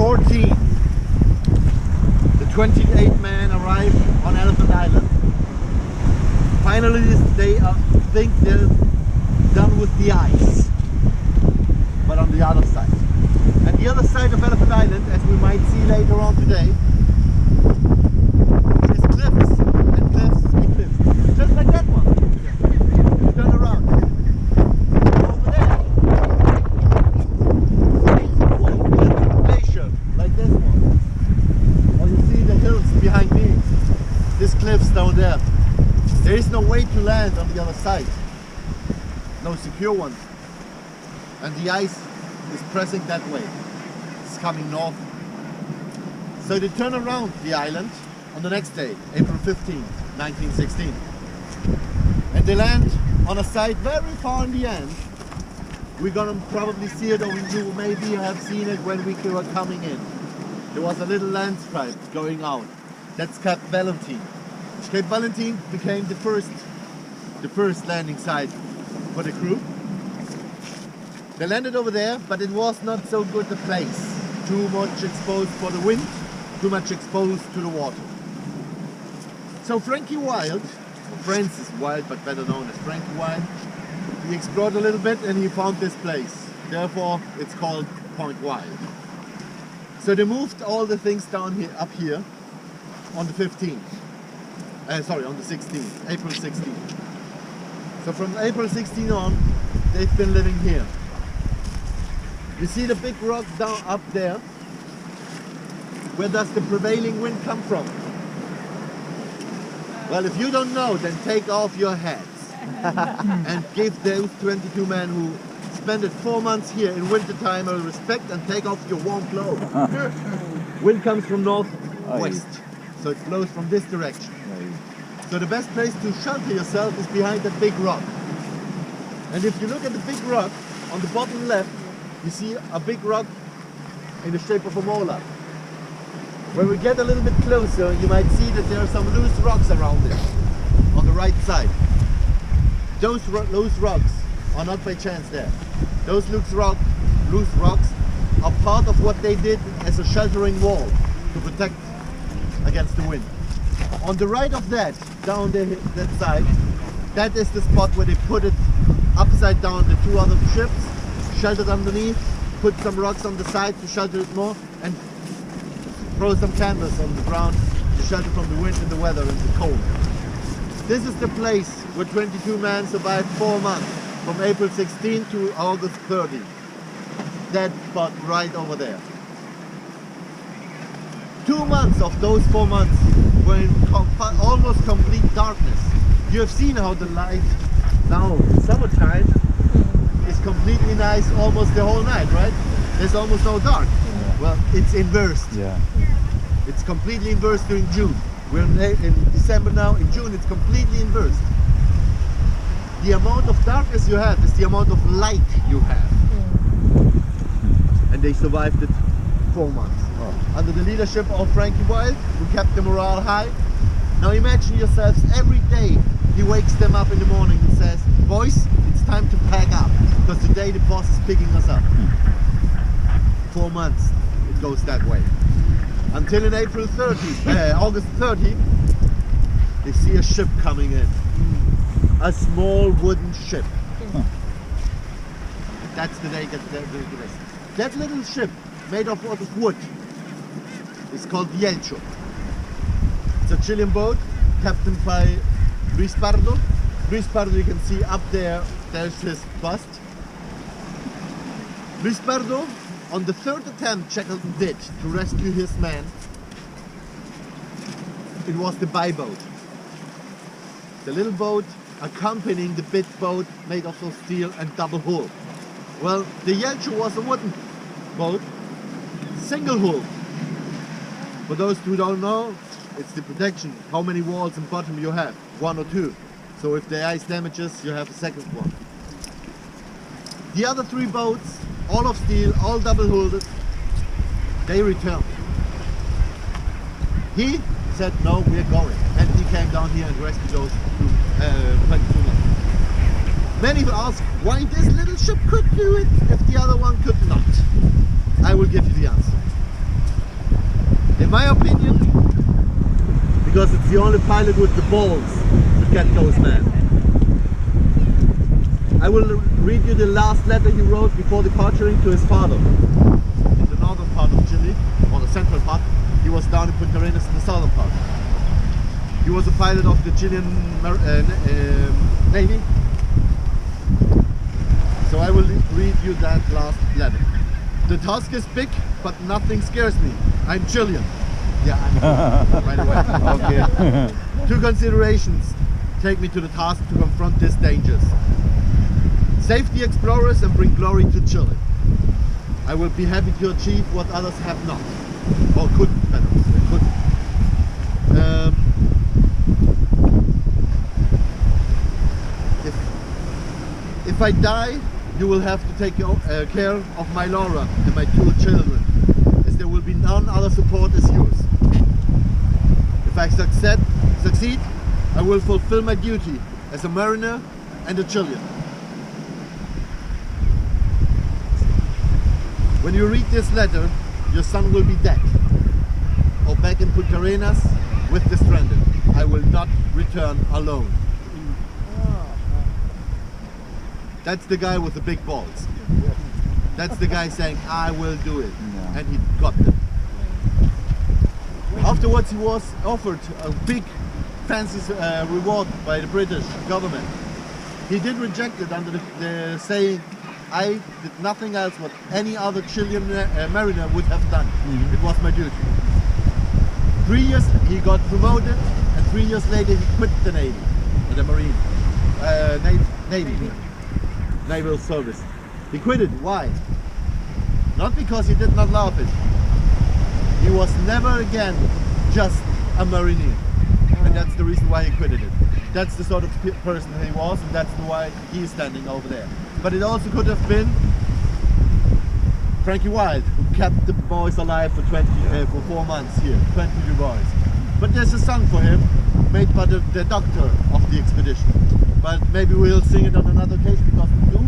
14th, the 28 men arrived on Elephant Island. Finally, they think they're done with the ice, but on the other side. And the other side of Elephant Island, as we might see later on today, is cliffs and cliffs and cliffs, just like that one. Turn around. Over there, glacier, like this one. Or you see the hills behind me. These cliffs down there. There is no way to land on the other side. No secure one. And the ice is pressing that way. It's coming north. So they turn around the island on the next day, April 15th, 1916. And they land on a site very far in the end. We're gonna probably see it, or you maybe have seen it when we were coming in. There was a little landslide going out. That's Cape Valentin. Cape Valentin became the first landing site for the crew. They landed over there, but it was not so good a place. Too much exposed for the wind, too much exposed to the water. So Frankie Wild, or Francis Wild, but better known as Frankie Wild, he explored a little bit and he found this place. Therefore, it's called Point Wild. So they moved all the things down here, up here, on the 15th. Sorry, on the 16th, April 16th. So from April 16 on, they've been living here. You see the big rock down up there? Where does the prevailing wind come from? Well, if you don't know, then take off your hats and give those 22 men who spent it 4 months here in winter time a respect and take off your warm clothes. Wind comes from northwest, so it blows from this direction. So the best place to shelter yourself is behind that big rock. And if you look at the big rock on the bottom left, you see a big rock in the shape of a molar. When we get a little bit closer, you might see that there are some loose rocks around it on the right side. Those loose rocks are not by chance there. Those loose rocks are part of what they did as a sheltering wall to protect against the wind. On the right of that, down there, that side, that is the spot where they put it upside down, the 2 other ships, sheltered underneath, put some rocks on the side to shelter it more, and throw some canvas on the ground to shelter from the wind and the weather and the cold. This is the place where 22 men survived 4 months, from April 16 to August 30. That spot right over there. 2 months of those 4 months were in almost complete darkness. You have seen how the light now in summertime is completely nice almost the whole night, right? There's almost no dark. Yeah. Well, it's inversed. Yeah. It's completely inversed during June. We're in December now. In June, it's completely inversed. The amount of darkness you have is the amount of light you have. And they survived it 4 months. Oh. Under the leadership of Frankie Wild, who kept the morale high. Now imagine yourselves, every day he wakes them up in the morning and says, boys, it's time to pack up, because today the boss is picking us up. 4 months it goes that way. Until in August 30, they see a ship coming in. A small wooden ship. That's the day that they're doing this. That little ship, made of wood, is called Yelcho. It's a Chilean boat, captained by Luis Pardo. Luis Pardo, you can see up there, there's his bust. Luis Pardo, on the 3rd attempt Shackleton did to rescue his men, it was the bi-boat. The little boat accompanying the big boat made of steel and double hull. Well, the Yelcho was a wooden boat, single hull. For those who don't know, it's the protection, how many walls and bottom you have, 1 or 2. So if the ice damages, you have a second one. The other 3 boats, all of steel, all double hulled, they returned. He said, no, we're going. And he came down here and rescued those 22 men. Many will ask why this little ship could do it if the other one could not. I will give you the answer. my opinion, because it's the only pilot with the balls to get those men. I will read you the last letter he wrote before departing to his father. In the northern part of Chile, or the central part. He was down in Punta Arenas in the southern part. He was a pilot of the Chilean Navy. So I will read you that last letter. The task is big, but nothing scares me. I'm Chilean. Yeah, I'm right away. Okay. Two considerations take me to the task to confront these dangers. Save the explorers and bring glory to Chile. I will be happy to achieve what others have not. Or couldn't, better say, couldn't. If I die, you will have to take care of my Laura and my 2 children, as there will be none other support as yours. If I succeed, I will fulfill my duty as a mariner and a Chilean. When you read this letter, your son will be dead, or back in Punta Arenas with the stranded. I will not return alone. That's the guy with the big balls. That's the guy saying, I will do it. And he got them. Afterwards he was offered a big fancy reward by the British government. He did reject it under the saying, I did nothing else what any other Chilean mariner would have done. It was my duty. 3 years he got promoted, and 3 years later he quit the Navy, the Marine, Navy, Naval Service. He quit it. Why? Not because he did not love it. He was never again just a Marine, and that's the reason why he quitted it. That's the sort of person he was, and that's why he's standing over there. But it also could have been Frankie Wild, who kept the boys alive for 4 months here, 22 boys. But there's a song for him, made by the doctor of the expedition. But maybe we'll sing it on another occasion, because we do